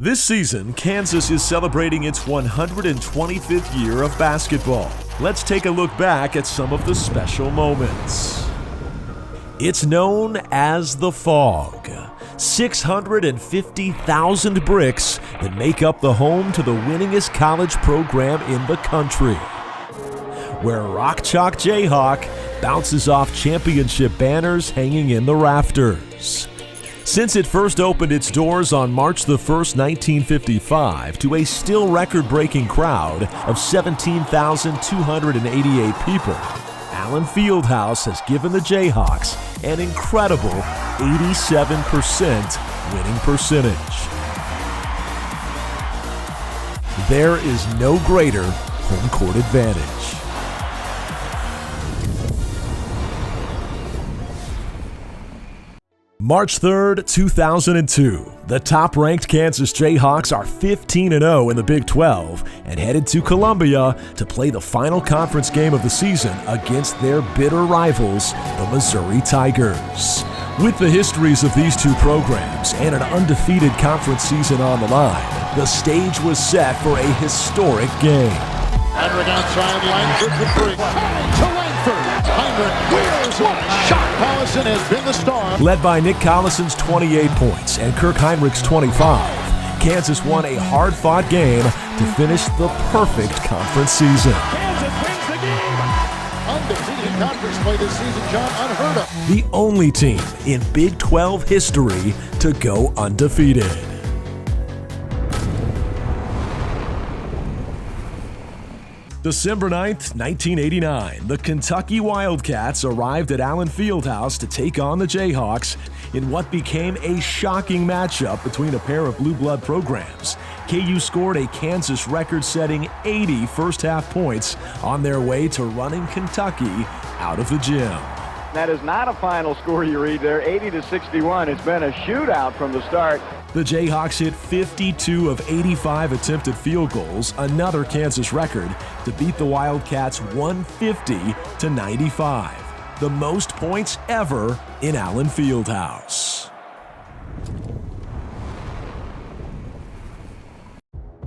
This season, Kansas is celebrating its 125th year of basketball. Let's take a look back at some of the special moments. It's known as the Fog. 650,000 bricks that make up the home to the winningest college program in the country, where Rock Chalk Jayhawk bounces off championship banners hanging in the rafters. Since it first opened its doors on March the 1st, 1955, to a still record-breaking crowd of 17,288 people, Allen Fieldhouse has given the Jayhawks an incredible 87% winning percentage. There is no greater home court advantage. March 3rd, 2002, the top-ranked Kansas Jayhawks are 15-0 in the Big 12 and headed to Columbia to play the final conference game of the season against their bitter rivals, the Missouri Tigers. With the histories of these two programs and an undefeated conference season on the line, the stage was set for a historic game. Heinrich outside, Langford for three. To Langford. Heinrich wheels one. Shot. Collison has been the star. Led by Nick Collison's 28 points and Kirk Heinrich's 25, Kansas won a hard-fought game to finish the perfect conference season. Kansas wins the game. Undefeated conference play this season, John, unheard of. The only team in Big 12 history to go undefeated. December 9th, 1989, the Kentucky Wildcats arrived at Allen Fieldhouse to take on the Jayhawks in what became a shocking matchup between a pair of blue blood programs. KU scored a Kansas record-setting 80 first-half points on their way to running Kentucky out of the gym. That is not a final score you read there, 80-61. It's been a shootout from the start. The Jayhawks hit 52 of 85 attempted field goals, another Kansas record, to beat the Wildcats 150-95, the most points ever in Allen Fieldhouse.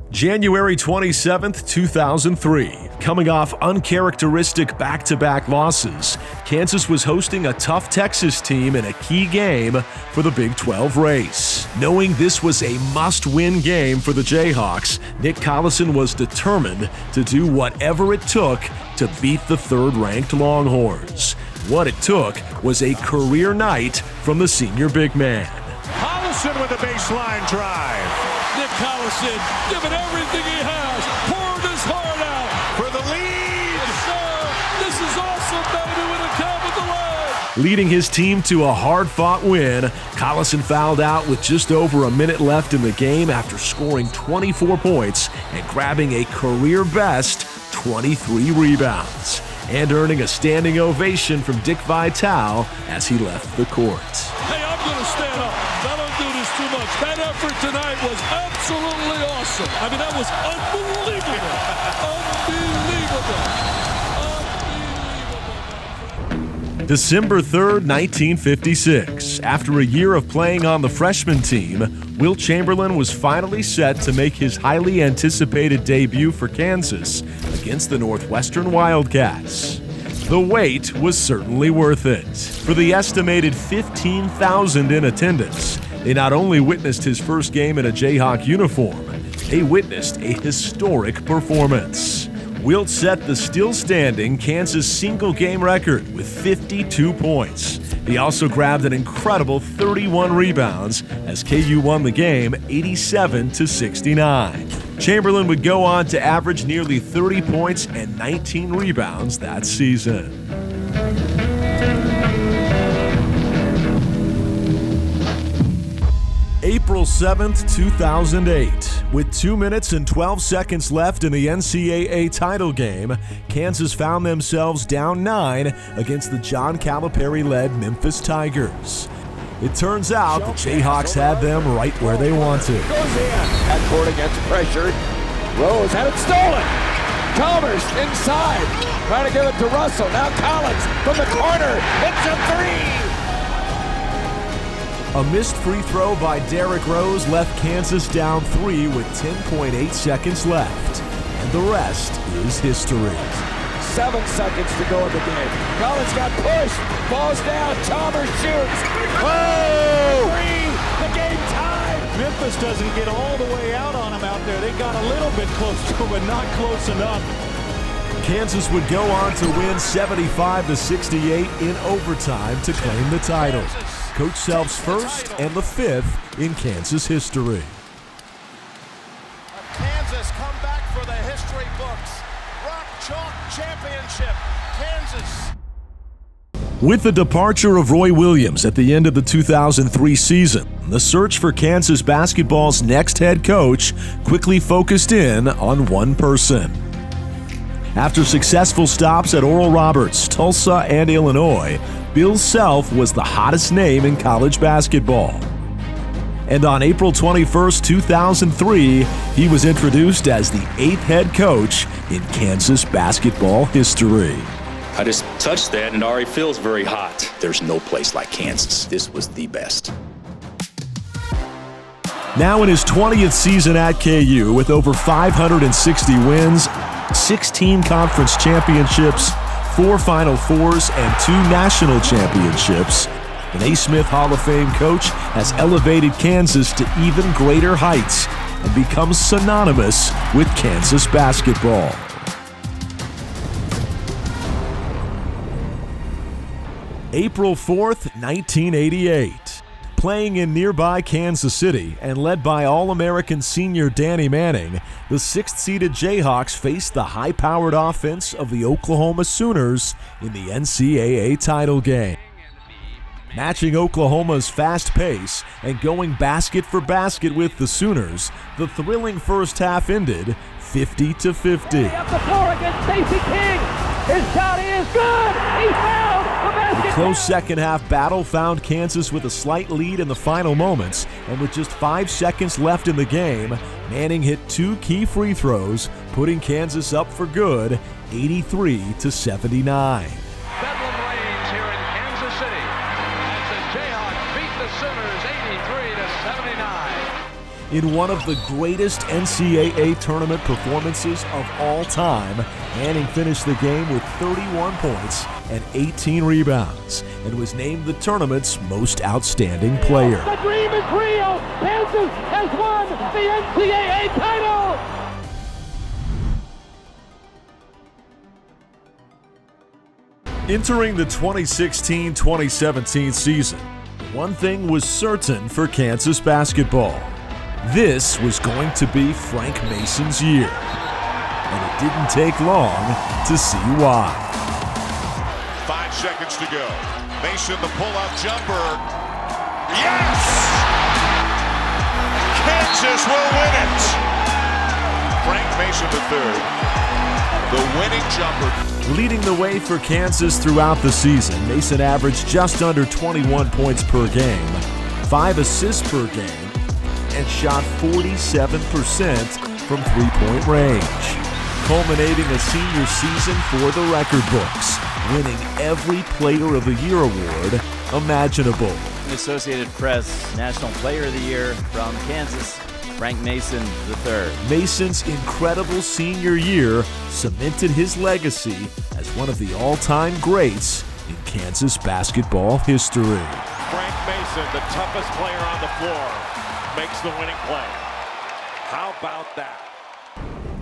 January 27th, 2003. Coming off uncharacteristic back-to-back losses, Kansas was hosting a tough Texas team in a key game for the Big 12 race. Knowing this was a must-win game for the Jayhawks, Nick Collison was determined to do whatever it took to beat the third-ranked Longhorns. What it took was a career night from the senior big man. Collison with a baseline drive. Nick Collison giving everything he has, poured his heart out for the lead. Yes, sir. This is awesome, baby, with a capital A. Leading his team to a hard-fought win, Collison fouled out with just over a minute left in the game after scoring 24 points and grabbing a career-best 23 rebounds, and earning a standing ovation from Dick Vitale as he left the court. Hey, I'm going to stand up. I don't do this too much. That effort tonight was absolutely awesome. I mean, that was unbelievable. Unbelievable. December 3rd, 1956. After a year of playing on the freshman team, Wilt Chamberlain was finally set to make his highly anticipated debut for Kansas against the Northwestern Wildcats. The wait was certainly worth it. For the estimated 15,000 in attendance, they not only witnessed his first game in a Jayhawk uniform, they witnessed a historic performance. Wilt set the still-standing Kansas single-game record with 52 points. He also grabbed an incredible 31 rebounds as KU won the game 87-69. Chamberlain would go on to average nearly 30 points and 19 rebounds that season. April 7th, 2008. With 2 minutes and 12 seconds left in the NCAA title game, Kansas found themselves down 9 against the John Calipari-led Memphis Tigers. It turns out the Jayhawks had them right where they wanted. Goes in. At court against pressure. Rose had it stolen. Chalmers inside. Trying to give it to Russell. Now Collins from the corner. It's a three. A missed free throw by Derrick Rose left Kansas down 3 with 10.8 seconds left. And the rest is history. 7 seconds to go in the game. Collins got pushed. Falls down. Chalmers shoots. Oh! The game tied. Memphis doesn't get all the way out on him out there. They got a little bit close to him, but not close enough. Kansas would go on to win 75-68 in overtime to claim the title. Coach Self's first and the 5th in Kansas history. Kansas come back for the history books. Rock Chalk Championship, Kansas. With the departure of Roy Williams at the end of the 2003 season, the search for Kansas basketball's next head coach quickly focused in on one person. After successful stops at Oral Roberts, Tulsa, and Illinois, Bill Self was the hottest name in college basketball. And on April 21, 2003, he was introduced as the 8th head coach in Kansas basketball history. I just touched that and it already feels very hot. There's no place like Kansas. This was the best. Now in his 20th season at KU with over 560 wins, 16 conference championships, 4 Final Fours, and 2 national championships, the Naismith Hall of Fame coach has elevated Kansas to even greater heights and become synonymous with Kansas basketball. April 4th, 1988. Playing in nearby Kansas City and led by All-American senior Danny Manning, the 6th-seeded Jayhawks faced the high-powered offense of the Oklahoma Sooners in the NCAA title game. Matching Oklahoma's fast pace and going basket for basket with the Sooners, the thrilling first half ended 50-50. Up the floor against Stacey King. His shot is good. He fouled the basket. The close second half battle found Kansas with a slight lead in the final moments, and with just 5 seconds left in the game, Manning hit 2 key free throws, putting Kansas up for good, 83-79. Bedlam reigns here in Kansas City as the Jayhawks beat the Sooners 83-79. In one of the greatest NCAA tournament performances of all time, Manning finished the game with 31 points and 18 rebounds and was named the tournament's most outstanding player. The dream is real. Kansas has won the NCAA title. Entering the 2016-2017 season, one thing was certain for Kansas basketball. This was going to be Frank Mason's year. And it didn't take long to see why. 5 seconds to go. Mason, the pull-up jumper. Yes! Kansas will win it. Frank Mason III, the winning jumper. Leading the way for Kansas throughout the season, Mason averaged just under 21 points per game, 5 assists per game, and shot 47% from three-point range, culminating a senior season for the record books, winning every Player of the Year award imaginable. The Associated Press National Player of the Year from Kansas, Frank Mason III. Mason's incredible senior year cemented his legacy as one of the all-time greats in Kansas basketball history. Frank Mason, the toughest player on the floor, makes the winning play. How about that?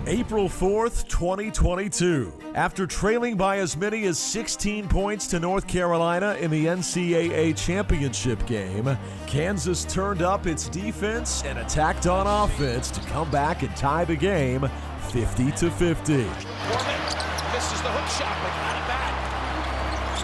April 4th, 2022. After trailing by as many as 16 points to North Carolina in the NCAA Championship game, Kansas turned up its defense and attacked on offense to come back and tie the game 50-50. Misses the hook shot, but got it back.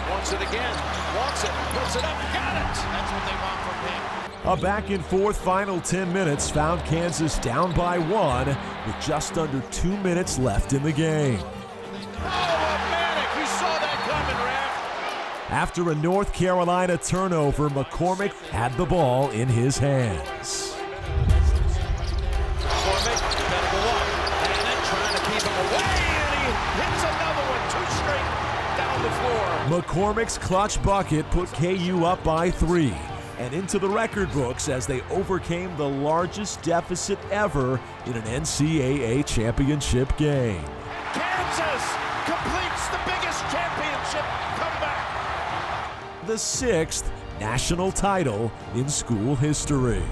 Wants it again. Wants it. Puts it up. Got it. That's what they want from him. A back-and-forth final 10 minutes found Kansas down by 1 with just under 2 minutes left in the game. Automatic. You saw that coming, Ref. After a North Carolina turnover, McCormick had the ball in his hands. McCormick better go up. And then trying to keep him away, and he hits another one. 2 straight down the floor. McCormick's clutch bucket put KU up by 3. and into the record books as they overcame the largest deficit ever in an NCAA championship game. Kansas completes the biggest championship comeback. The 6th national title in school history.